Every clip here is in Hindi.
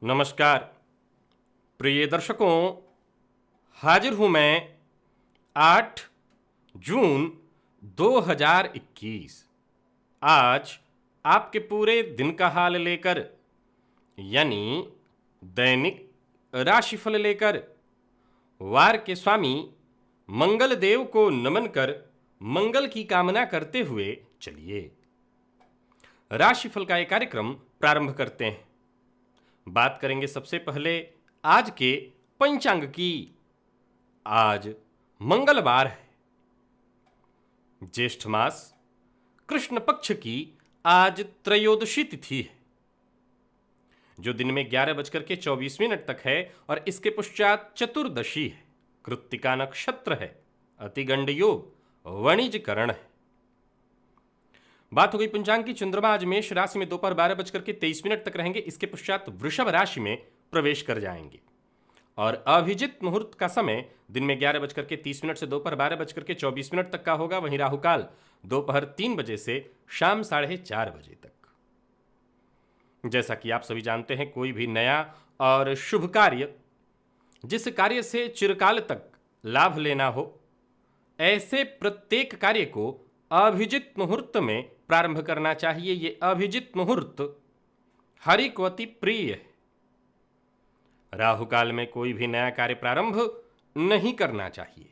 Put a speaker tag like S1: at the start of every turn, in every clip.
S1: नमस्कार प्रिय दर्शकों, हाजिर हूं मैं 8 जून 2021। आज आपके पूरे दिन का हाल लेकर, यानी दैनिक राशिफल लेकर, वार के स्वामी मंगल देव को नमन कर मंगल की कामना करते हुए चलिए राशिफल का एक कार्यक्रम प्रारंभ करते हैं। बात करेंगे सबसे पहले आज के पंचांग की। आज मंगलवार है, ज्येष्ठ मास कृष्ण पक्ष की आज त्रयोदशी तिथि है, जो दिन में 11:24 तक है और इसके पश्चात चतुर्दशी है। कृत्तिका नक्षत्र है, अतिगंड योग, वणिजकरण है। बात हो गई पंचांग की। चंद्रमा आज मेष राशि में दोपहर 12:23 तक रहेंगे, इसके पश्चात वृषभ राशि में प्रवेश कर जाएंगे और अभिजित मुहूर्त का समय दिन में 11:30 से दोपहर 12:24 तक का होगा। वहीं राहुकाल दोपहर 3 बजे से शाम 4:30 बजे तक। जैसा कि आप सभी जानते हैं, कोई भी नया और शुभ कार्य, जिस कार्य से चिरकाल तक लाभ लेना हो, ऐसे प्रत्येक कार्य को अभिजित मुहूर्त में प्रारंभ करना चाहिए। ये अभिजित मुहूर्त हरि को अति प्रिय है। राहुकाल में कोई भी नया कार्य प्रारंभ नहीं करना चाहिए।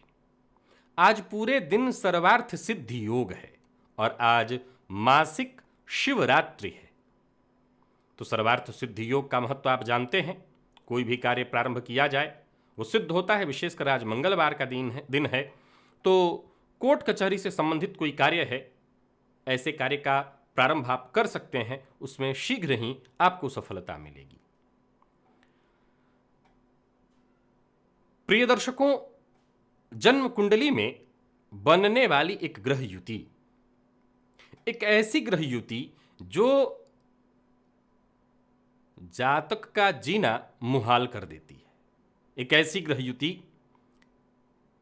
S1: आज पूरे दिन सर्वार्थ सिद्धि योग है और आज मासिक शिवरात्रि है। तो सर्वार्थ सिद्धि योग का महत्व आप जानते हैं। कोई भी कार्य प्रारंभ किया जाए वो सिद्ध होता है। विशेषकर आज मंगलवार का दिन है, तो कोर्ट कचहरी से संबंधित कोई कार्य है, ऐसे कार्य का प्रारंभ आप कर सकते हैं, उसमें शीघ्र ही आपको सफलता मिलेगी। प्रिय दर्शकों, जन्म कुंडली में बनने वाली एक ग्रह युति, एक ऐसी ग्रह युति जो जातक का जीना मुहाल कर देती है। एक ऐसी ग्रह युति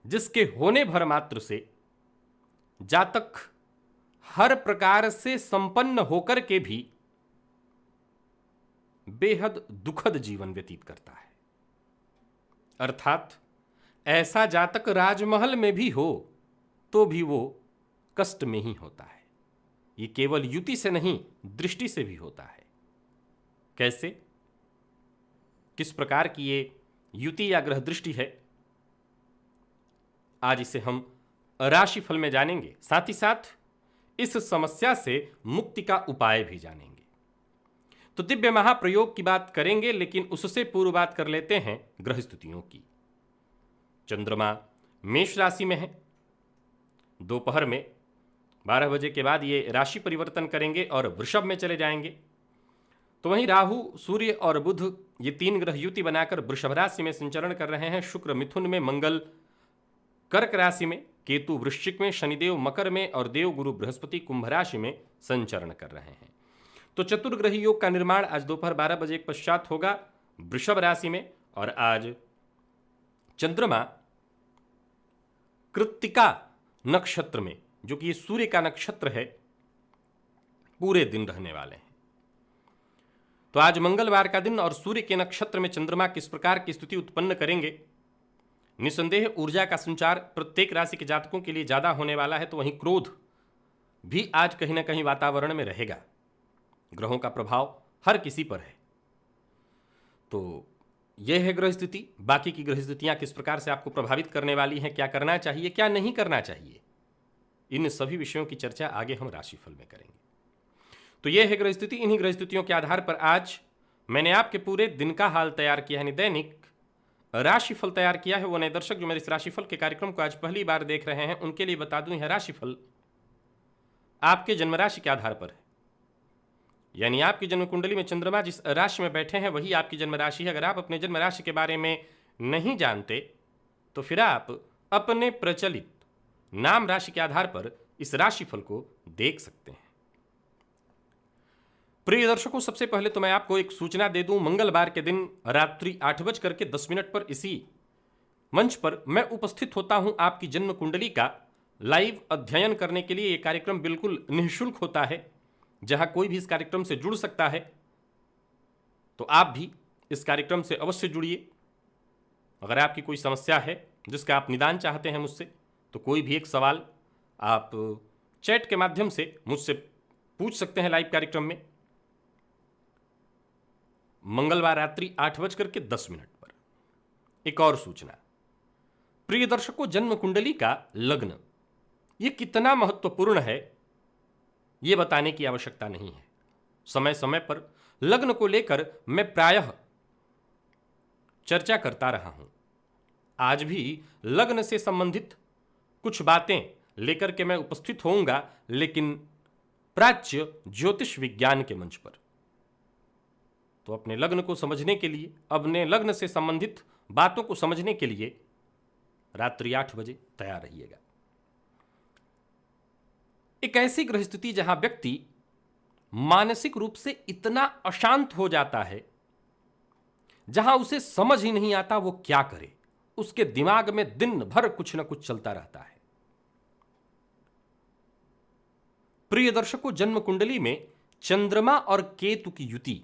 S1: जिसके होने भर मात्र से जातक हर प्रकार से संपन्न होकर के भी बेहद दुखद जीवन व्यतीत करता है। अर्थात ऐसा जातक राजमहल में भी हो तो भी वो कष्ट में ही होता है। ये केवल युति से नहीं, दृष्टि से भी होता है। कैसे, किस प्रकार की ये युति या ग्रह दृष्टि है, आज इसे हम राशिफल में जानेंगे। साथ ही साथ इस समस्या से मुक्ति का उपाय भी जानेंगे। तो दिव्य महाप्रयोग की बात करेंगे, लेकिन उससे पूर्व बात कर लेते हैं ग्रह स्थितियों की। चंद्रमा मेष राशि में है, दोपहर में 12 बजे के बाद ये राशि परिवर्तन करेंगे और वृषभ में चले जाएंगे। तो वहीं राहु, सूर्य और बुध, ये 3 ग्रह युति बनाकर वृषभ राशि में संचरण कर रहे हैं। शुक्र मिथुन में, मंगल कर्क राशि में, केतु वृश्चिक में, शनिदेव मकर में और देव गुरु बृहस्पति कुंभ राशि में संचरण कर रहे हैं। तो चतुर्ग्रही योग का निर्माण आज दोपहर 12 बजे के पश्चात होगा वृषभ राशि में। और आज चंद्रमा कृत्तिका नक्षत्र में, जो कि सूर्य का नक्षत्र है, पूरे दिन रहने वाले हैं। तो आज मंगलवार का दिन और सूर्य के नक्षत्र में चंद्रमा किस प्रकार की स्थिति उत्पन्न करेंगे, निसंदेह ऊर्जा का संचार प्रत्येक राशि के जातकों के लिए ज्यादा होने वाला है। तो वहीं क्रोध भी आज कहीं ना कहीं वातावरण में रहेगा। ग्रहों का प्रभाव हर किसी पर है। तो यह है ग्रह स्थिति। बाकी की ग्रह स्थितियां किस प्रकार से आपको प्रभावित करने वाली हैं, क्या करना चाहिए, क्या नहीं करना चाहिए, इन सभी विषयों की चर्चा आगे हम राशिफल में करेंगे। तो यह है ग्रह स्थिति। इन्हीं ग्रह स्थितियों के आधार पर आज मैंने आपके पूरे दिन का हाल तैयार किया है, दैनिक राशिफल तैयार किया है। वो नए दर्शक जो मेरे इस राशिफल के कार्यक्रम को आज पहली बार देख रहे हैं, उनके लिए बता दूं, यह राशिफल आपके जन्म राशि के आधार पर है। यानी आपकी जन्म कुंडली में चंद्रमा जिस राशि में बैठे हैं वही आपकी जन्म राशि है। अगर आप अपने जन्म राशि के बारे में नहीं जानते तो फिर आप अपने प्रचलित नाम राशि के आधार पर इस राशिफल को देख सकते हैं। प्रिय दर्शकों, सबसे पहले तो मैं आपको एक सूचना दे दूं। मंगलवार के दिन रात्रि 8:10 पर इसी मंच पर मैं उपस्थित होता हूं आपकी जन्म कुंडली का लाइव अध्ययन करने के लिए। यह कार्यक्रम बिल्कुल निःशुल्क होता है, जहां कोई भी इस कार्यक्रम से जुड़ सकता है। तो आप भी इस कार्यक्रम से अवश्य जुड़िए। अगर आपकी कोई समस्या है जिसका आप निदान चाहते हैं मुझसे, तो कोई भी एक सवाल आप चैट के माध्यम से मुझसे पूछ सकते हैं लाइव कार्यक्रम में। मंगलवार रात्रि 8:10 पर। एक और सूचना, प्रिय दर्शकों, जन्म कुंडली का लग्न ये कितना महत्वपूर्ण है ये बताने की आवश्यकता नहीं है। समय समय पर लग्न को लेकर मैं प्रायः चर्चा करता रहा हूं। आज भी लग्न से संबंधित कुछ बातें लेकर के मैं उपस्थित होऊंगा, लेकिन प्राच्य ज्योतिष विज्ञान के मंच पर। तो अपने लग्न को समझने के लिए, अपने लग्न से संबंधित बातों को समझने के लिए रात्रि 8 बजे तैयार रहिएगा। एक ऐसी ग्रह स्थिति जहां व्यक्ति मानसिक रूप से इतना अशांत हो जाता है, जहां उसे समझ ही नहीं आता वो क्या करे। उसके दिमाग में दिन भर कुछ न कुछ चलता रहता है। प्रिय दर्शकों, जन्म कुंडली में चंद्रमा और केतु की युति,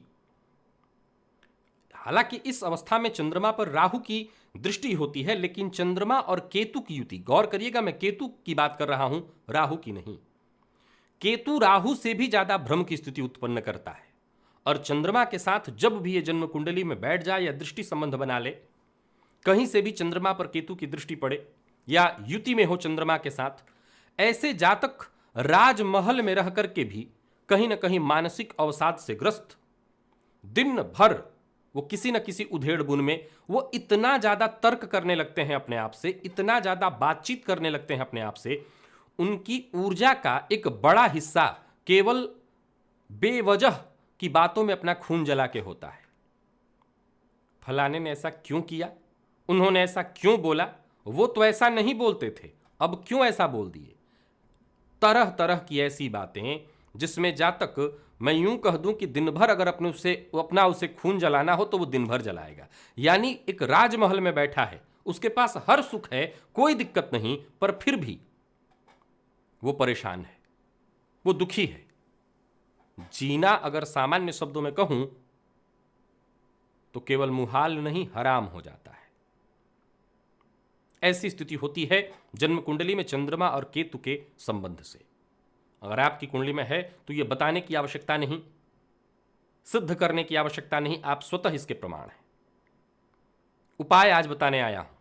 S1: हालांकि इस अवस्था में चंद्रमा पर राहु की दृष्टि होती है, लेकिन चंद्रमा और केतु की युति, गौर करिएगा, मैं केतु की बात कर रहा हूं, राहु की नहीं। केतु राहु से भी ज्यादा भ्रम की स्थिति उत्पन्न करता है, और चंद्रमा के साथ जब भी ये जन्म कुंडली में बैठ जाए या दृष्टि संबंध बना ले, कहीं से भी चंद्रमा पर केतु की दृष्टि पड़े या युति में हो चंद्रमा के साथ, ऐसे जातक राजमहल में रह करके भी कहीं ना कहीं मानसिक अवसाद से ग्रस्त, दिन भर वो किसी न किसी उधेड़ बुन में वो इतना ज्यादा तर्क करने लगते हैं अपने आप से, इतना ज्यादा बातचीत करने लगते हैं अपने आप से, उनकी ऊर्जा का एक बड़ा हिस्सा केवल बेवजह की बातों में अपना खून जला के होता है। फलाने ने ऐसा क्यों किया, उन्होंने ऐसा क्यों बोला, वो तो ऐसा नहीं बोलते थे, अब क्यों ऐसा बोल दिए। तरह तरह की ऐसी बातें जिसमें जातक, मैं यूं कह दूं कि दिन भर अगर अपना उसे खून जलाना हो तो वो दिन भर जलाएगा। यानी एक राजमहल में बैठा है, उसके पास हर सुख है, कोई दिक्कत नहीं, पर फिर भी वो परेशान है, वो दुखी है। जीना अगर सामान्य शब्दों में कहूं तो केवल मुहाल नहीं, हराम हो जाता है। ऐसी स्थिति होती है जन्म कुंडली में चंद्रमा और केतु के संबंध से। अगर आपकी कुंडली में है तो यह बताने की आवश्यकता नहीं, सिद्ध करने की आवश्यकता नहीं, आप स्वतः इसके प्रमाण हैं। उपाय आज बताने आया हूं।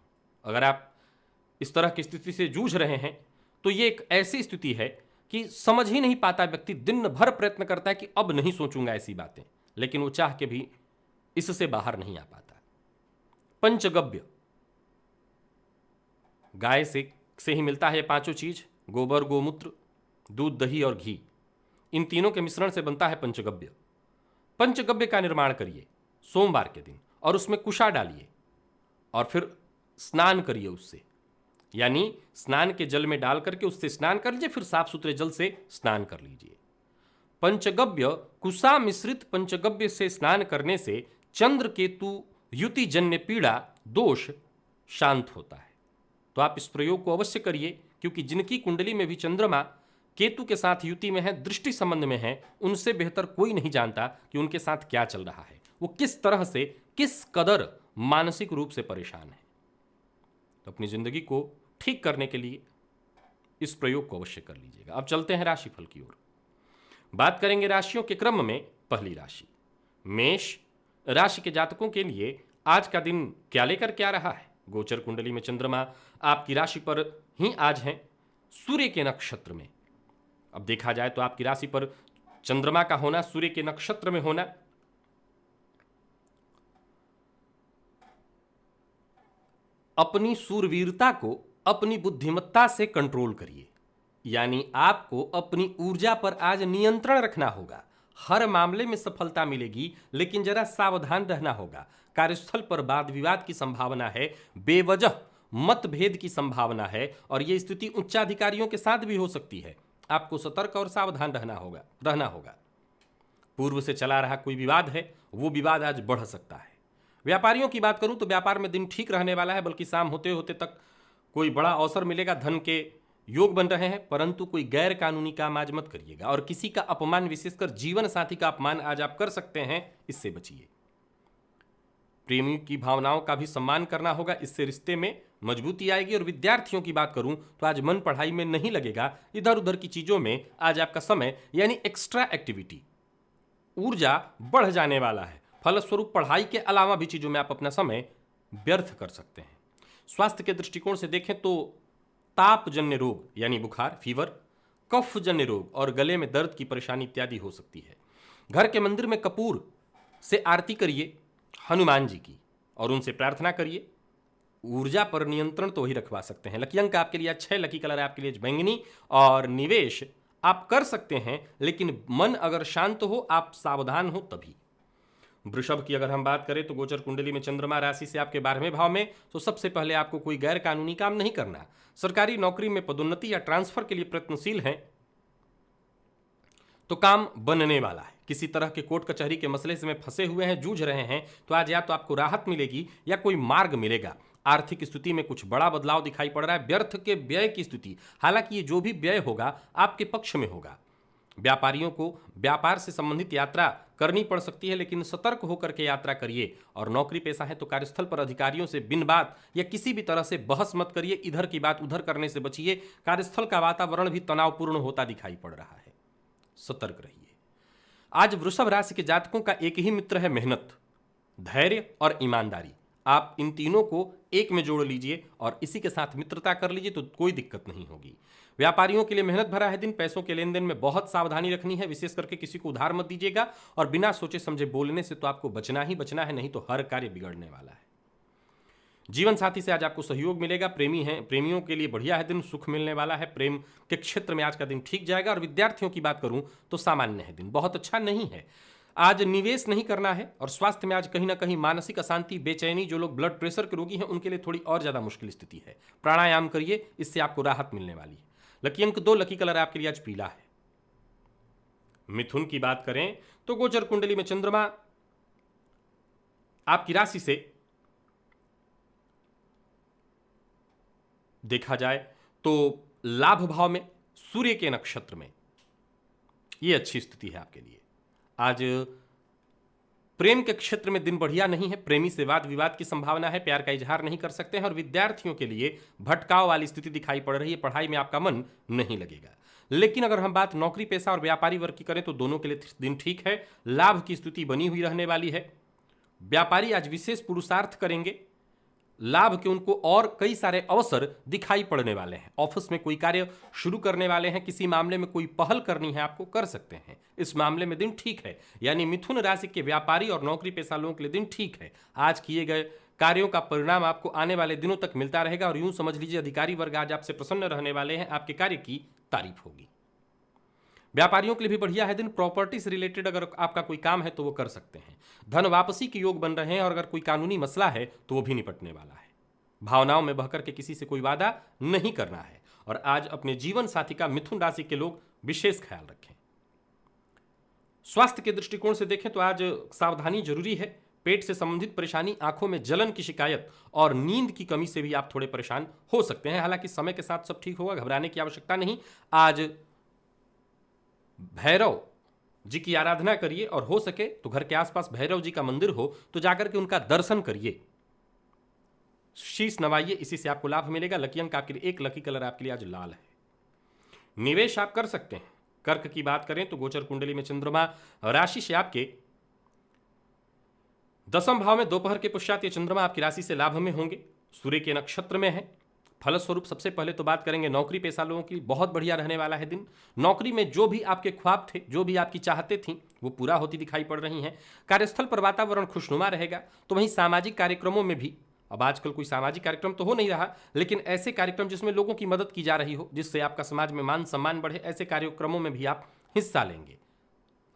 S1: अगर आप इस तरह की स्थिति से जूझ रहे हैं तो यह एक ऐसी स्थिति है कि समझ ही नहीं पाता व्यक्ति, दिन भर प्रयत्न करता है कि अब नहीं सोचूंगा ऐसी बातें, लेकिन वो चाह के भी इससे बाहर नहीं आ पाता। पंचगव्य, गाय से ही मिलता है पांचों चीज, गोबर, गोमूत्र, दूध, दही और घी, इन तीनों के मिश्रण से बनता है पंचगव्य। पंचगव्य का निर्माण करिए सोमवार के दिन और उसमें कुशा डालिए और फिर स्नान करिए उससे, यानी स्नान के जल में डाल करके उससे स्नान कर लीजिए, फिर साफ सुथरे जल से स्नान कर लीजिए। पंचगव्य, कुशा मिश्रित पंचगव्य से स्नान करने से चंद्र केतु युति जन्य पीड़ा दोष शांत होता है। तो आप इस प्रयोग को अवश्य करिए, क्योंकि जिनकी कुंडली में भी चंद्रमा केतु के साथ युति में है, दृष्टि संबंध में है, उनसे बेहतर कोई नहीं जानता कि उनके साथ क्या चल रहा है, वो किस तरह से, किस कदर मानसिक रूप से परेशान है। तो अपनी जिंदगी को ठीक करने के लिए इस प्रयोग को अवश्य कर लीजिएगा। अब चलते हैं राशिफल की ओर। बात करेंगे राशियों के क्रम में। पहली राशि मेष राशि के जातकों के लिए आज का दिन क्या लेकर के आ रहा है। गोचर कुंडली में चंद्रमा आपकी राशि पर ही आज हैं, सूर्य के नक्षत्र में। अब देखा जाए तो आपकी राशि पर चंद्रमा का होना, सूर्य के नक्षत्र में होना, अपनी सूरवीरता को अपनी बुद्धिमत्ता से कंट्रोल करिए। यानी आपको अपनी ऊर्जा पर आज नियंत्रण रखना होगा। हर मामले में सफलता मिलेगी, लेकिन जरा सावधान रहना होगा। कार्यस्थल पर वाद विवाद की संभावना है, बेवजह मतभेद की संभावना है, और यह स्थिति उच्चाधिकारियों के साथ भी हो सकती है। आपको सतर्क और सावधान रहना होगा। पूर्व से चला रहा कोई विवाद है, वो विवाद आज बढ़ सकता है। व्यापारियों की बात करूं तो व्यापार में दिन ठीक रहने वाला है, बल्कि शाम होते होते तक कोई बड़ा अवसर मिलेगा, धन के योग बन रहे हैं। परंतु कोई गैर कानूनी काम आज मत करिएगा, और किसी का अपमान, विशेषकर जीवन साथी का अपमान आज आप कर सकते हैं, इससे बचिए। प्रेमियों की भावनाओं का भी सम्मान करना होगा, इससे रिश्ते में मजबूती आएगी। और विद्यार्थियों की बात करूं तो आज मन पढ़ाई में नहीं लगेगा, इधर उधर की चीजों में आज आपका समय यानी एक्स्ट्रा एक्टिविटी, ऊर्जा बढ़ जाने वाला है। फलस्वरूप पढ़ाई के अलावा भी चीजों में आप अपना समय व्यर्थ कर सकते हैं। स्वास्थ्य के दृष्टिकोण से देखें तो तापजन्य रोग यानी बुखार, फीवर, कफजन्य रोग और गले में दर्द की परेशानी इत्यादि हो सकती है। घर के मंदिर में कपूर से आरती करिए हनुमान जी की और उनसे प्रार्थना करिए। ऊर्जा पर नियंत्रण तो वही रखवा सकते हैं। लकी अंक आपके लिए 6, लकी कलर आपके लिए बैंगनी और निवेश आप कर सकते हैं, लेकिन मन अगर शांत हो, आप सावधान हो तभी। वृषभ की अगर हम बात करें तो गोचर कुंडली में चंद्रमा राशि से आपके 12वें भाव में, तो सबसे पहले आपको कोई गैर कानूनी काम नहीं करना। सरकारी नौकरी में पदोन्नति या ट्रांसफर के लिए प्रयत्नशील हैं तो काम बनने वाला है। किसी तरह के कोर्ट कचहरी के मसले से में फंसे हुए हैं, जूझ रहे हैं, तो आज या तो आपको राहत मिलेगी या कोई मार्ग मिलेगा। आर्थिक स्थिति में कुछ बड़ा बदलाव दिखाई पड़ रहा है। व्यर्थ के व्यय की स्थिति, हालांकि ये जो भी व्यय होगा आपके पक्ष में होगा। व्यापारियों को व्यापार से संबंधित यात्रा करनी पड़ सकती है, लेकिन सतर्क होकर के यात्रा करिए। और नौकरी पेशा है तो कार्यस्थल पर अधिकारियों से बिन बात या किसी भी तरह से बहस मत करिए, इधर की बात उधर करने से बचिए। कार्यस्थल का वातावरण भी तनावपूर्ण होता दिखाई पड़ रहा है, सतर्क रहिए। आज वृषभ राशि के जातकों का एक ही मित्र है, मेहनत, धैर्य और ईमानदारी। आप इन तीनों को एक में जोड़ लीजिए और इसी के साथ मित्रता कर लीजिए तो कोई दिक्कत नहीं होगी। व्यापारियों के लिए मेहनत भरा है दिन। पैसों के लेन देन में बहुत सावधानी रखनी है, विशेष करके किसी को उधार मत दीजिएगा और बिना सोचे समझे बोलने से तो आपको बचना ही बचना है, नहीं तो हर कार्य बिगड़ने वाला है। जीवन साथी से आज आपको सहयोग मिलेगा। प्रेमियों के लिए बढ़िया है दिन, सुख मिलने वाला है। प्रेम के क्षेत्र में आज का दिन ठीक जाएगा। और विद्यार्थियों की बात करूं तो सामान्य है दिन, बहुत अच्छा नहीं है। आज निवेश नहीं करना है। और स्वास्थ्य में आज कहीं ना कहीं मानसिक अशांति, बेचैनी, जो लोग ब्लड प्रेशर के रोगी हैं उनके लिए थोड़ी और ज्यादा मुश्किल स्थिति है। प्राणायाम करिए, इससे आपको राहत मिलने वाली है। लकी अंक 2, लकी कलर आपके लिए आज पीला है। मिथुन की बात करें तो गोचर कुंडली में चंद्रमा आपकी राशि से देखा जाए तो लाभ भाव में, सूर्य के नक्षत्र में, यह अच्छी स्थिति है आपके लिए। आज प्रेम के क्षेत्र में दिन बढ़िया नहीं है। प्रेमी से वाद विवाद की संभावना है, प्यार का इजहार नहीं कर सकते हैं। और विद्यार्थियों के लिए भटकाव वाली स्थिति दिखाई पड़ रही है, पढ़ाई में आपका मन नहीं लगेगा। लेकिन अगर हम बात नौकरी पेशा और व्यापारी वर्ग की करें तो दोनों के लिए दिन ठीक है। लाभ की स्थिति बनी हुई रहने वाली है। व्यापारी आज विशेष पुरुषार्थ करेंगे, लाभ के उनको और कई सारे अवसर दिखाई पड़ने वाले हैं। ऑफिस में कोई कार्य शुरू करने वाले हैं, किसी मामले में कोई पहल करनी है आपको, कर सकते हैं। इस मामले में दिन ठीक है। यानी मिथुन राशि के व्यापारी और नौकरी पेशा लोगों के लिए दिन ठीक है। आज किए गए कार्यों का परिणाम आपको आने वाले दिनों तक मिलता रहेगा। और यूं समझ लीजिए अधिकारी वर्ग आज आपसे प्रसन्न रहने वाले हैं, आपके कार्य की तारीफ होगी। व्यापारियों के लिए भी बढ़िया है दिन। प्रॉपर्टी से रिलेटेड अगर आपका कोई काम है तो वो कर सकते हैं। धन वापसी के योग बन रहे हैं और अगर कोई कानूनी मसला है तो वो भी निपटने वाला है। भावनाओं में बहकर के किसी से कोई वादा नहीं करना है। और आज अपने जीवन साथी का मिथुन राशि के लोग विशेष ख्याल रखें। स्वास्थ्य के दृष्टिकोण से देखें तो आज सावधानी जरूरी है। पेट से संबंधित परेशानी, आंखों में जलन की शिकायत और नींद की कमी से भी आप थोड़े परेशान हो सकते हैं। हालांकि समय के साथ सब ठीक होगा, घबराने की आवश्यकता नहीं। आज भैरव जी की आराधना करिए और हो सके तो घर के आसपास भैरव जी का मंदिर हो तो जाकर के उनका दर्शन करिए, शीश नवाइए, इसी से आपको लाभ मिलेगा। लकी अंक आपके लिए 1, लकी कलर आपके लिए आज लाल है। निवेश आप कर सकते हैं। कर्क की बात करें तो गोचर कुंडली में चंद्रमा राशि से आपके 10वें भाव में दोपहर के पश्चात ये चंद्रमा आपकी राशि से लाभ में होंगे, सूर्य के नक्षत्र में है। फलस्वरूप सबसे पहले तो बात करेंगे नौकरी पेशा लोगों की, बहुत बढ़िया रहने वाला है दिन। नौकरी में जो भी आपके ख्वाब थे, जो भी आपकी चाहते थी, वो पूरा होती दिखाई पड़ रही हैं। कार्यस्थल पर वातावरण खुशनुमा रहेगा। तो वहीं सामाजिक कार्यक्रमों में भी, अब आजकल कोई सामाजिक कार्यक्रम तो हो नहीं रहा, लेकिन ऐसे कार्यक्रम जिसमें लोगों की मदद की जा रही हो, जिससे आपका समाज में मान सम्मान बढ़े, ऐसे कार्यक्रमों में भी आप हिस्सा लेंगे।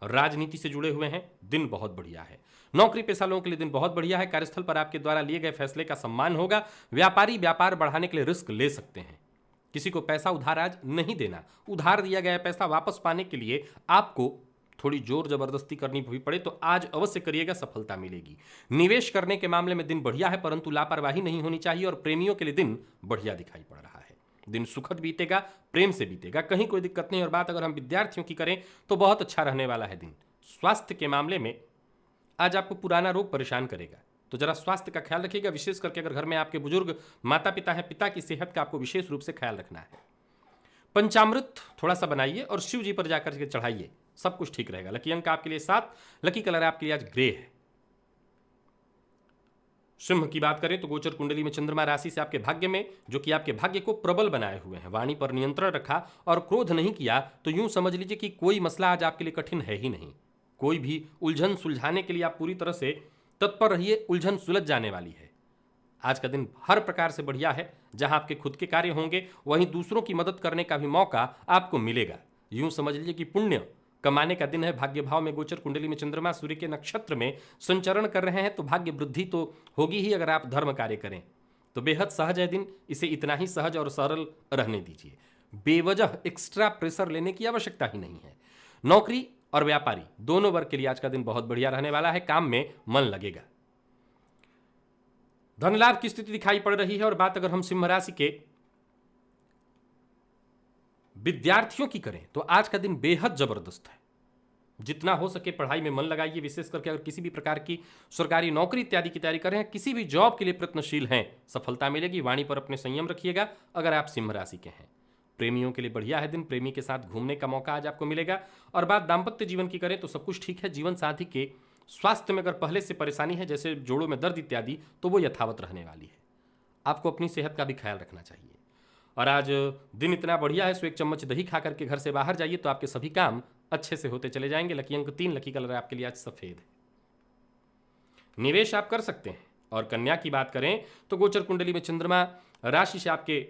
S1: राजनीति से जुड़े हुए हैं, दिन बहुत बढ़िया है। नौकरी पेशा लोगों के लिए दिन बहुत बढ़िया है। कार्यस्थल पर आपके द्वारा लिए गए फैसले का सम्मान होगा। व्यापारी व्यापार बढ़ाने के लिए रिस्क ले सकते हैं। किसी को पैसा उधार आज नहीं देना। उधार दिया गया पैसा वापस पाने के लिए आपको थोड़ी जोर जबरदस्ती करनी भी पड़े तो आज अवश्य करिएगा, सफलता मिलेगी। निवेश करने के मामले में दिन बढ़िया है, परंतु लापरवाही नहीं होनी चाहिए। और प्रेमियों के लिए दिन बढ़िया दिखाई पड़ रहा है। दिन सुखद बीतेगा, प्रेम से बीतेगा, कहीं कोई दिक्कत नहीं। और बात अगर हम विद्यार्थियों की करें तो बहुत अच्छा रहने वाला है दिन। स्वास्थ्य के मामले में आज आपको पुराना रोग परेशान करेगा, तो जरा स्वास्थ्य का ख्याल रखिएगा, विशेष करके अगर घर में आपके बुजुर्ग माता पिता हैं, पिता की सेहत का आपको विशेष रूप से ख्याल रखना है। पंचामृत थोड़ा सा बनाइए और शिव जी पर जाकर के चढ़ाइए, सब कुछ ठीक रहेगा। लकी अंक आपके लिए 7, लकी कलर आपके लिए आज ग्रे है। सिंह की बात करें तो गोचर कुंडली में चंद्रमा राशि से आपके भाग्य में, जो कि आपके भाग्य को प्रबल बनाए हुए हैं। वाणी पर नियंत्रण रखा और क्रोध नहीं किया तो यूं समझ लीजिए कि कोई मसला आज आपके लिए कठिन है ही नहीं। कोई भी उलझन सुलझाने के लिए आप पूरी तरह से तत्पर रहिए, उलझन सुलझ जाने वाली है। आज का दिन हर प्रकार से बढ़िया है। जहां आपके खुद के कार्य होंगे वहीं दूसरों की मदद करने का भी मौका आपको मिलेगा। यूं समझ लीजिए कि पुण्य कमाने का दिन है। भाग्य भाव में गोचर कुंडली में चंद्रमा सूर्य के नक्षत्र में संचरण कर रहे हैं तो भाग्य वृद्धि तो होगी ही। अगर आप धर्म कार्य करें तो बेहद सहज है दिन, इसे इतना ही सहज और सरल रहने दीजिए। बेवजह एक्स्ट्रा प्रेशर लेने की आवश्यकता ही नहीं है। नौकरी और व्यापारी दोनों वर्ग के लिए आज का दिन बहुत बढ़िया रहने वाला है। काम में मन लगेगा। धन लाभ की स्थिति दिखाई पड़ रही है। और बात अगर हम सिंह राशि के विद्यार्थियों की करें तो आज का दिन बेहद जबरदस्त है। जितना हो सके पढ़ाई में मन लगाइए, विशेष करके अगर किसी भी प्रकार की सरकारी नौकरी इत्यादि की तैयारी कर रहे हैं, किसी भी जॉब के लिए प्रयत्नशील हैं, सफलता मिलेगी। वाणी पर अपने संयम रखिएगा अगर आप सिंह राशि के हैं। प्रेमियों के लिए बढ़िया है दिन, प्रेमी के साथ घूमने का मौका आज आपको मिलेगा। और बात दाम्पत्य जीवन की करें तो सब कुछ ठीक है। जीवन साथी के स्वास्थ्य में अगर पहले से परेशानी है, जैसे जोड़ों में दर्द इत्यादि, तो वो यथावत रहने वाली है। आपको अपनी सेहत का भी ख्याल रखना चाहिए। और आज दिन इतना बढ़िया है, सो 1 चम्मच दही खा करके घर से बाहर जाइए तो आपके सभी काम अच्छे से होते चले जाएंगे। लकी अंक 3, लकी कलर आपके लिए आज सफेद है। निवेश आप कर सकते हैं। और कन्या की बात करें तो गोचर कुंडली में चंद्रमा राशि से आपके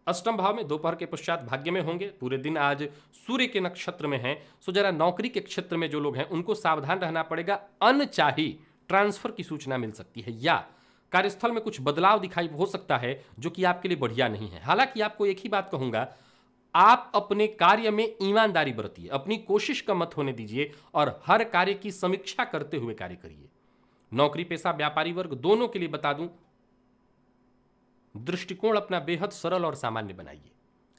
S1: अष्टम भाव में, दोपहर के पश्चात भाग्य में होंगे। पूरे दिन आज सूर्य के नक्षत्र में हैं, सो जरा नौकरी के क्षेत्र में जो लोग हैं उनको सावधान रहना पड़ेगा। अनचाही ट्रांसफर की सूचना मिल सकती है या कार्यस्थल में कुछ बदलाव दिखाई हो सकता है जो कि आपके लिए बढ़िया नहीं है। हालांकि आपको एक ही बात कहूंगा, आप अपने कार्य में ईमानदारी बरतिए, अपनी कोशिश कम मत होने दीजिए और हर कार्य की समीक्षा करते हुए कार्य करिए। नौकरी पेशा व्यापारी वर्ग दोनों के लिए बता दूं, दृष्टिकोण अपना बेहद सरल और सामान्य बनाइए।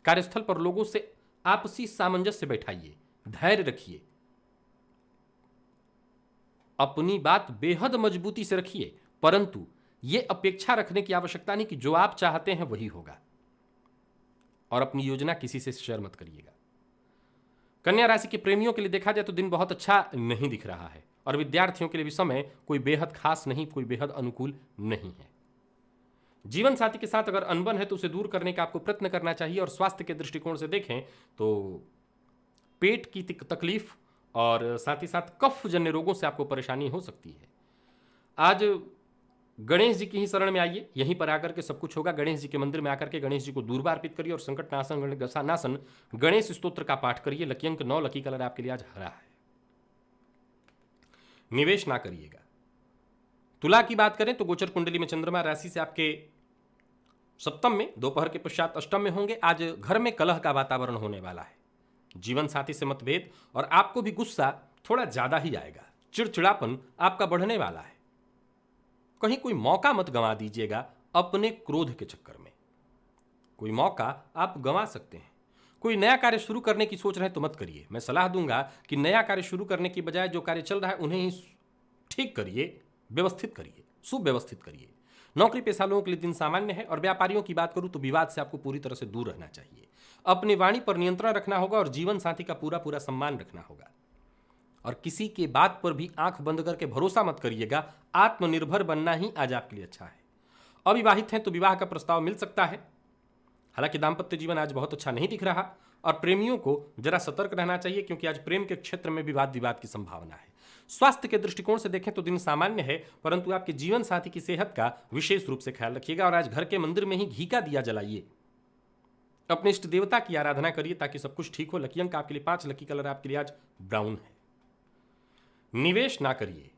S1: कार्यस्थल पर लोगों से आपसी सामंजस्य बैठाइए, धैर्य रखिए, अपनी बात बेहद मजबूती से रखिए, परंतु यह अपेक्षा रखने की आवश्यकता नहीं कि जो आप चाहते हैं वही होगा। और अपनी योजना किसी से शेयर मत करिएगा। कन्या राशि के प्रेमियों के लिए देखा जाए तो दिन बहुत अच्छा नहीं दिख रहा है। और विद्यार्थियों के लिए भी समय कोई बेहद खास नहीं, कोई बेहद अनुकूल नहीं है। जीवन साथी के साथ अगर अनबन है तो उसे दूर करने का आपको प्रयत्न करना चाहिए। और स्वास्थ्य के दृष्टिकोण से देखें तो पेट की तकलीफ और साथ ही साथ कफ जन्य रोगों से आपको परेशानी हो सकती है। आज गणेश जी की ही शरण में आइए, यहीं पर आकर के सब कुछ होगा। गणेश जी के मंदिर में आकर के गणेश जी को दूर्वा अर्पित करिए और संकट नाशन गणेश स्तोत्र का पाठ करिए। लकी अंक 9, लकी कलर आपके लिए आज हरा है। निवेश ना करिएगा। तुला की बात करें तो गोचर कुंडली में चंद्रमा राशि से आपके सप्तम में, दोपहर के पश्चात अष्टम में होंगे। आज घर में कलह का वातावरण होने वाला है। जीवन साथी से मतभेद और आपको भी गुस्सा थोड़ा ज्यादा ही आएगा। चिड़चिड़ापन आपका बढ़ने वाला है। कहीं कोई मौका मत गंवा दीजिएगा अपने क्रोध के चक्कर में। कोई मौका आप गंवा सकते हैं। कोई नया कार्य शुरू करने की सोच रहे हैं तो मत करिए। मैं सलाह दूंगा कि नया कार्य शुरू करने की बजाय जो कार्य चल रहा है उन्हें ही ठीक करिए, व्यवस्थित करिए, सुव्यवस्थित करिए। नौकरी पेशा लोगों के लिए दिन सामान्य है। और व्यापारियों की बात करूं तो विवाद से आपको पूरी तरह से दूर रहना चाहिए। अपनी वाणी पर नियंत्रण रखना होगा और जीवन साथी का पूरा पूरा सम्मान रखना होगा। और किसी के बात पर भी आंख बंद करके भरोसा मत करिएगा। आत्मनिर्भर बनना ही आज आपके लिए अच्छा है। अविवाहित हैं तो विवाह का प्रस्ताव मिल सकता है। हालांकि दाम्पत्य जीवन आज बहुत अच्छा नहीं दिख रहा। और प्रेमियों को जरा सतर्क रहना चाहिए क्योंकि आज प्रेम के क्षेत्र में विवाद विवाद की संभावना है। स्वास्थ्य के दृष्टिकोण से देखें तो दिन सामान्य है, परंतु आपके जीवन साथी की सेहत का विशेष रूप से ख्याल रखिएगा। और आज घर के मंदिर में ही घी का दिया जलाइए, अपने इष्ट देवता की आराधना करिए ताकि सब कुछ ठीक हो। लकी अंक आपके लिए 5, लकी कलर आपके लिए आज ब्राउन है। निवेश ना करिए।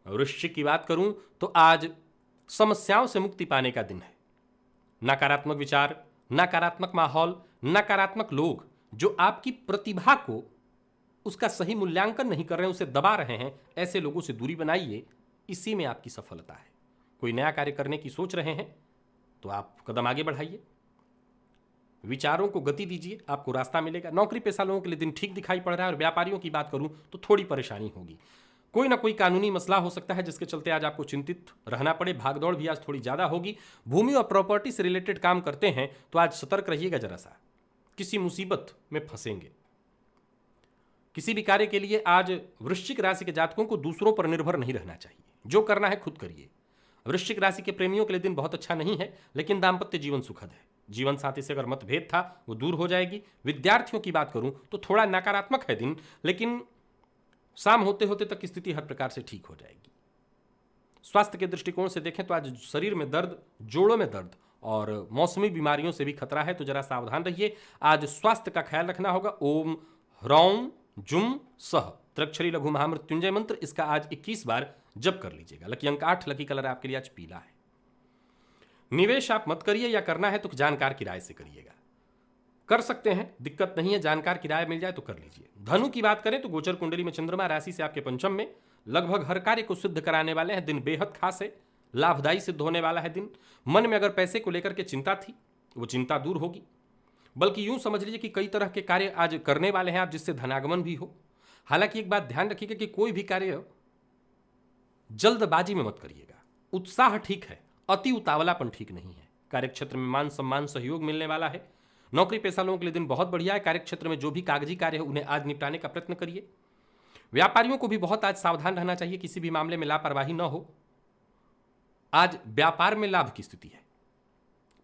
S1: वृश्चिक की बात करूं तो आज समस्याओं से मुक्ति पाने का दिन है। नकारात्मक विचार, नकारात्मक माहौल, नकारात्मक लोग जो आपकी प्रतिभा को उसका सही मूल्यांकन नहीं कर रहे हैं, उसे दबा रहे हैं, ऐसे लोगों से दूरी बनाइए। इसी में आपकी सफलता है। कोई नया कार्य करने की सोच रहे हैं तो आप कदम आगे बढ़ाइए, विचारों को गति दीजिए, आपको रास्ता मिलेगा। नौकरी पेशा लोगों के लिए दिन ठीक दिखाई पड़ रहा है। और व्यापारियों की बात करूं तो थोड़ी परेशानी होगी। कोई ना कोई कानूनी मसला हो सकता है जिसके चलते आज आपको चिंतित रहना पड़े। भागदौड़ भी आज थोड़ी ज़्यादा होगी। भूमि और प्रॉपर्टी से रिलेटेड काम करते हैं तो आज सतर्क रहिएगा, जरा सा किसी मुसीबत में फंसेंगे। किसी भी कार्य के लिए आज वृश्चिक राशि के जातकों को दूसरों पर निर्भर नहीं रहना चाहिए। जो करना है खुद करिए। वृश्चिक राशि के प्रेमियों के लिए दिन बहुत अच्छा नहीं है, लेकिन दाम्पत्य जीवन सुखद है। जीवन साथी से अगर मतभेद था वो दूर हो जाएगी। विद्यार्थियों की बात करूं तो थोड़ा नकारात्मक है दिन, लेकिन शाम होते होते तक स्थिति हर प्रकार से ठीक हो जाएगी। स्वास्थ्य के दृष्टिकोण से देखें तो आज शरीर में दर्द, जोड़ों में दर्द और मौसमी बीमारियों से भी खतरा है, तो जरा सावधान रहिए। आज स्वास्थ्य का ख्याल रखना होगा। ओम ह्रौम जुम सह त्रिअक्षरी लघु महामृत्युंजय मंत्र, इसका आज 21 बार जप कर लीजिएगा। लकी अंक 8, लकी कलर आपके लिए आज पीला है। निवेश आप मत करिए, या करना है तो जानकार की राय से करिएगा। कर सकते हैं, दिक्कत नहीं है, जानकार की राय मिल जाए तो कर लीजिए। धनु की बात करें तो गोचर कुंडली में चंद्रमा राशि से आपके पंचम में, लगभग हर कार्य को सिद्ध कराने वाले हैं। दिन बेहद खास है, लाभदायी सिद्ध होने वाला है दिन। मन में अगर पैसे को लेकर के चिंता थी वो चिंता दूर होगी, बल्कि यूं समझ लीजिए कि कई तरह के कार्य आज करने वाले हैं आप जिससे धनागमन भी हो। हालांकि एक बात ध्यान रखिएगा कि कोई भी कार्य जल्दबाजी में मत करिएगा। उत्साह ठीक है, अति उतावलापन ठीक नहीं है। कार्यक्षेत्र में मान सम्मान सहयोग मिलने वाला है। नौकरी पेशा लोगों के लिए दिन बहुत बढ़िया है। कार्यक्षेत्र में जो भी कागजी कार्य है उन्हें आज निपटाने का प्रयत्न करिए। व्यापारियों को भी बहुत आज सावधान रहना चाहिए, किसी भी मामले में लापरवाही न हो। आज व्यापार में लाभ की स्थिति है।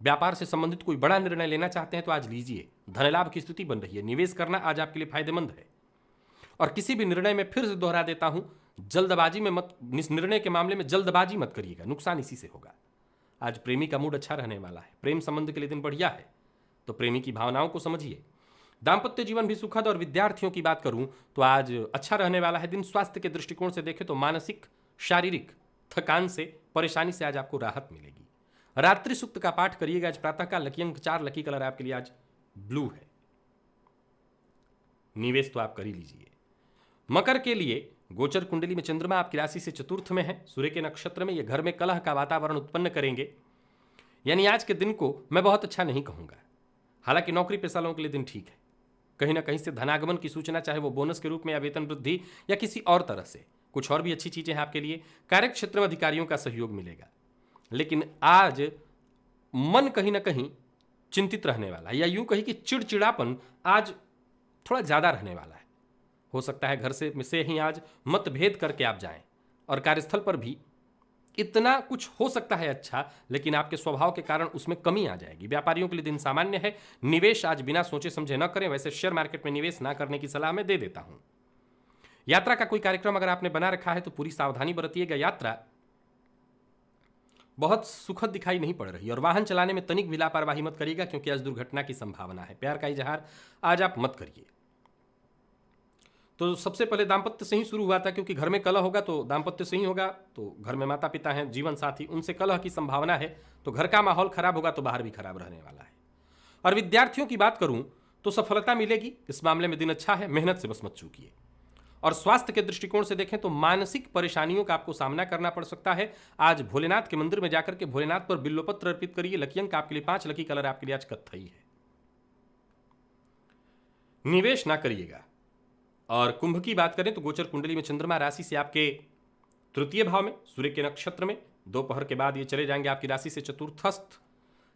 S1: व्यापार से संबंधित कोई बड़ा निर्णय लेना चाहते हैं तो आज लीजिए, धन लाभ की स्थिति बन रही है। निवेश करना आज आपके लिए फायदेमंद है। और किसी भी निर्णय में फिर से दोहरा देता हूं, जल्दबाजी में मत, निर्णय के मामले में जल्दबाजी मत करिएगा, नुकसान इसी से होगा। आज प्रेमी का मूड अच्छा रहने वाला है। प्रेम संबंध के लिए दिन बढ़िया है, तो प्रेमी की भावनाओं को समझिए। दाम्पत्य जीवन भी सुखद। और विद्यार्थियों की बात करूं तो आज अच्छा रहने वाला है दिन। स्वास्थ्य के दृष्टिकोण से देखें तो मानसिक शारीरिक थकान से, परेशानी से आज आपको राहत मिलेगी। रात्रि सूक्त का पाठ करिएगा आज प्रातःकाल। लकी अंक 4, लकी कलर आपके लिए आज ब्लू है। निवेश तो आप कर ही लीजिए। मकर के लिए गोचर कुंडली में चंद्रमा आपकी राशि से चतुर्थ में है, सूर्य के नक्षत्र में। ये घर में कलह का वातावरण उत्पन्न करेंगे, यानी आज के दिन को मैं बहुत अच्छा नहीं कहूंगा। हालांकि नौकरी पेशा लोगों के लिए दिन ठीक है। कहीं ना कहीं से धनागमन की सूचना, चाहे वो बोनस के रूप में या वेतन वृद्धि या किसी और तरह से, कुछ और भी अच्छी चीजें हैं आपके लिए। कार्यक्षेत्र में अधिकारियों का सहयोग मिलेगा, लेकिन आज मन कहीं ना कहीं चिंतित रहने वाला है, या यूं कहीं कि चिड़चिड़ापन आज थोड़ा ज्यादा रहने वाला है। हो सकता है घर से ही आज मतभेद करके आप जाएं, और कार्यस्थल पर भी इतना कुछ हो सकता है अच्छा, लेकिन आपके स्वभाव के कारण उसमें कमी आ जाएगी। व्यापारियों के लिए दिन सामान्य है। निवेश आज बिना सोचे समझे न करें। वैसे शेयर मार्केट में निवेश ना करने की सलाह मैं दे देता हूं। यात्रा का कोई कार्यक्रम अगर आपने बना रखा है तो पूरी सावधानी बरतिएगा। यात्रा बहुत सुखद दिखाई नहीं पड़ रही, और वाहन चलाने में तनिक भी लापरवाही मत करिएगा, क्योंकि आज दुर्घटना की संभावना है। प्यार का इजहार आज आप मत करिए। तो सबसे पहले दाम्पत्य से ही शुरू हुआ था, क्योंकि घर में कलह होगा तो दाम्पत्य से ही होगा। तो घर में माता पिता हैं, जीवन साथी, उनसे कलह की संभावना है, तो घर का माहौल खराब होगा तो बाहर भी खराब रहने वाला है। और विद्यार्थियों की बात करूं तो सफलता मिलेगी। इस मामले में दिन अच्छा है, मेहनत से बस मत चूकिए। और स्वास्थ्य के दृष्टिकोण से देखें तो मानसिक परेशानियों का आपको सामना करना पड़ सकता है। आज भोलेनाथ के मंदिर में जाकर के भोलेनाथ पर बिल्वपत्र अर्पित करिए। लकी अंक आपके लिए 5, लकी कलर आपके लिए आज कत्थई है। निवेश ना करिएगा। और कुंभ की बात करें तो गोचर कुंडली में चंद्रमा राशि से आपके तृतीय भाव में, सूर्य के नक्षत्र में, दोपहर के बाद ये चले जाएंगे आपकी राशि से चतुर्थस्थ।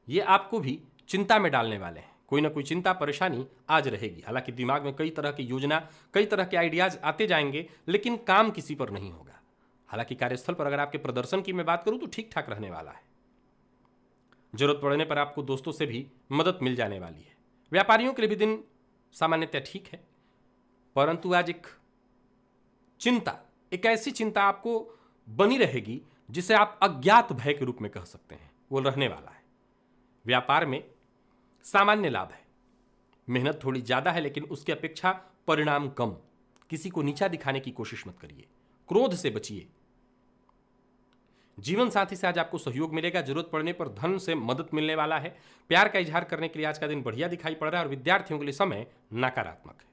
S1: ये आपको भी चिंता में डालने वाले हैं। कोई ना कोई चिंता परेशानी आज रहेगी। हालांकि दिमाग में कई तरह की योजना, कई तरह के आइडियाज आते जाएंगे, लेकिन काम किसी पर नहीं होगा। हालांकि कार्यस्थल पर अगर आपके प्रदर्शन की मैं बात करूं तो ठीक ठाक रहने वाला है। जरूरत पड़ने पर आपको दोस्तों से भी मदद मिल जाने वाली है। व्यापारियों के लिए भी दिन सामान्यतः ठीक है, परंतु आज एक चिंता, एक ऐसी चिंता आपको बनी रहेगी जिसे आप अज्ञात भय के रूप में कह सकते हैं, वो रहने वाला है। व्यापार में सामान्य लाभ है। मेहनत थोड़ी ज्यादा है, लेकिन उसकी अपेक्षा परिणाम कम। किसी को नीचा दिखाने की कोशिश मत करिए। क्रोध से बचिए। जीवन साथी से आज आपको सहयोग मिलेगा। जरूरत पड़ने पर धन से मदद मिलने वाला है। प्यार का इजहार करने के लिए आज का दिन बढ़िया दिखाई पड़ रहा है। और विद्यार्थियों के लिए समय नकारात्मक है।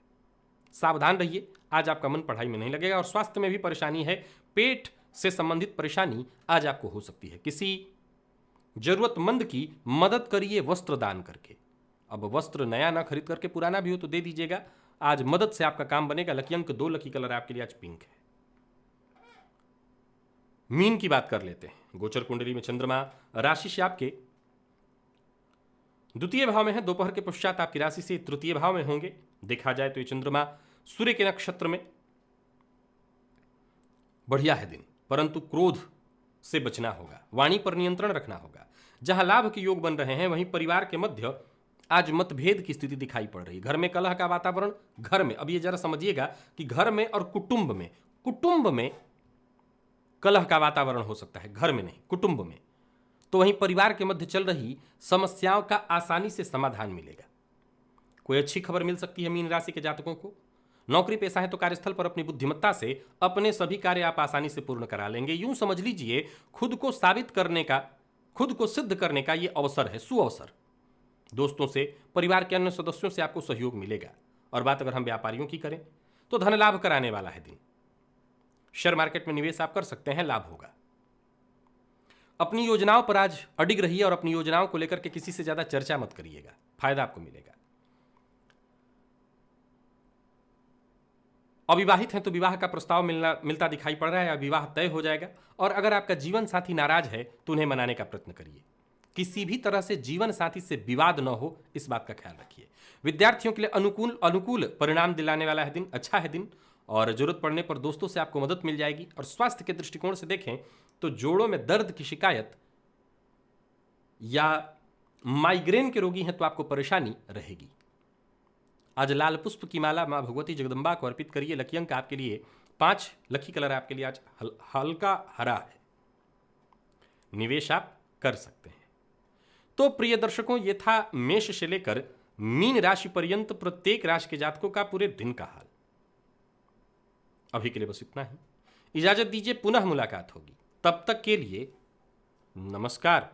S1: सावधान रहिए, आज आपका मन पढ़ाई में नहीं लगेगा। और स्वास्थ्य में भी परेशानी है। पेट से संबंधित परेशानी आज आपको हो सकती है। किसी जरूरतमंद की मदद करिए वस्त्र दान करके। अब वस्त्र नया ना खरीद करके पुराना भी हो तो दे दीजिएगा। आज मदद से आपका काम बनेगा। लकी अंक 2, लकी कलर आपके लिए आज पिंक है। मीन की बात कर लेते हैं। गोचर कुंडली में चंद्रमा राशि से आपके द्वितीय भाव में है, दोपहर के पश्चात आपकी राशि से तृतीय भाव में होंगे। देखा जाए तो ये चंद्रमा सूर्य के नक्षत्र में बढ़िया है दिन, परंतु क्रोध से बचना होगा, वाणी पर नियंत्रण रखना होगा। जहां लाभ के योग बन रहे हैं वहीं परिवार के मध्य आज मतभेद की स्थिति दिखाई पड़ रही है। घर में कलह का वातावरण, घर में, अब ये जरा समझिएगा कि घर में और कुटुंब में कलह का वातावरण हो सकता है, घर में नहीं, कुटुंब में। तो वहीं परिवार के मध्य चल रही समस्याओं का आसानी से समाधान मिलेगा। कोई अच्छी खबर मिल सकती है मीन राशि के जातकों को। नौकरी पेशा है तो कार्यस्थल पर अपनी बुद्धिमत्ता से अपने सभी कार्य आप आसानी से पूर्ण करा लेंगे। यूं समझ लीजिए खुद को साबित करने का, खुद को सिद्ध करने का यह अवसर है, सुअवसर। दोस्तों से, परिवार के अन्य सदस्यों से आपको सहयोग मिलेगा। और बात अगर हम व्यापारियों की करें तो धन लाभ कराने वाला है दिन। शेयर मार्केट में निवेश आप कर सकते हैं, लाभ होगा। अपनी योजनाओं पर आज अडिग रहिए और अपनी योजनाओं को लेकर के किसी से ज्यादा चर्चा मत करिएगा, फायदा आपको मिलेगा। अविवाहित हैं तो विवाह का प्रस्ताव मिलता दिखाई पड़ रहा है, विवाह तय हो जाएगा। और अगर आपका जीवन साथी नाराज है तो उन्हें मनाने का प्रयत्न करिए। किसी भी तरह से जीवन साथी से विवाद न हो, इस बात का ख्याल रखिए। विद्यार्थियों के लिए अनुकूल परिणाम दिलाने वाला है दिन, अच्छा है दिन। और जरूरत पड़ने पर दोस्तों से आपको मदद मिल जाएगी। और स्वास्थ्य के दृष्टिकोण से देखें तो जोड़ों में दर्द की शिकायत या माइग्रेन के रोगी हैं तो आपको परेशानी रहेगी। आज लाल पुष्प की माला मां भगवती जगदम्बा को अर्पित करिए। लकी अंक आपके लिए 5, लकी कलर आपके लिए आज हल्का हरा है। निवेश आप कर सकते हैं। तो प्रिय दर्शकों, ये था मेष से लेकर मीन राशि पर्यंत प्रत्येक राशि के जातकों का पूरे दिन का हाल। अभी के लिए बस इतना ही। इजाजत दीजिए, पुनः मुलाकात होगी। तब तक के लिए नमस्कार।